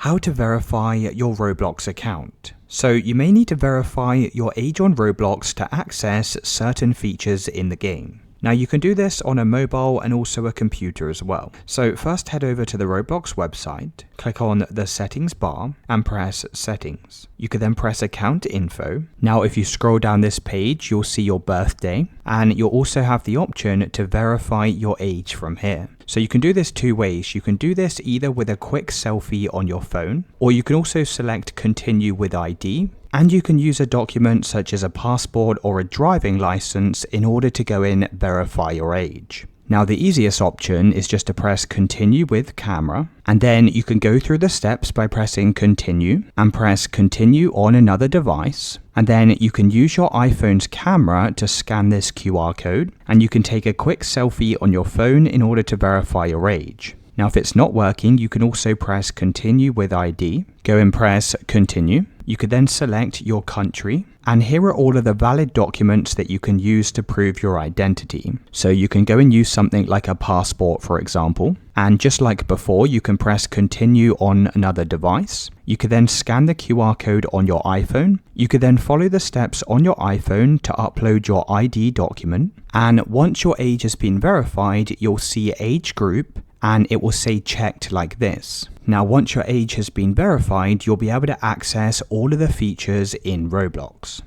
How to verify your Roblox account. So you may need to verify your age on Roblox to access certain features in the game. Now you can do this on a mobile and also a computer as well. So first head over to the Roblox website, click on the settings bar and press settings. You can then press account info. Now if you scroll down this page, you'll see your birthday and you'll also have the option to verify your age from here. So you can do this two ways. You can do this either with a quick selfie on your phone, or you can also select continue with ID. And you can use a document such as a passport or a driving license in order to go in verify your age. Now the easiest option is just to press continue with camera, and then you can go through the steps by pressing continue and press continue on another device. And then you can use your iPhone's camera to scan this QR code, and you can take a quick selfie on your phone in order to verify your age. Now if it's not working, you can also press continue with ID, go and press continue. You could then select your country, and here are all of the valid documents that you can use to prove your identity. So you can go and use something like a passport, for example, and just like before, you can press continue on another device. You could then scan the QR code on your iPhone. You could then follow the steps on your iPhone to upload your ID document. And once your age has been verified, you'll see age group, and it will say checked like this. Now once your age has been verified, you'll be able to access all of the features in Roblox.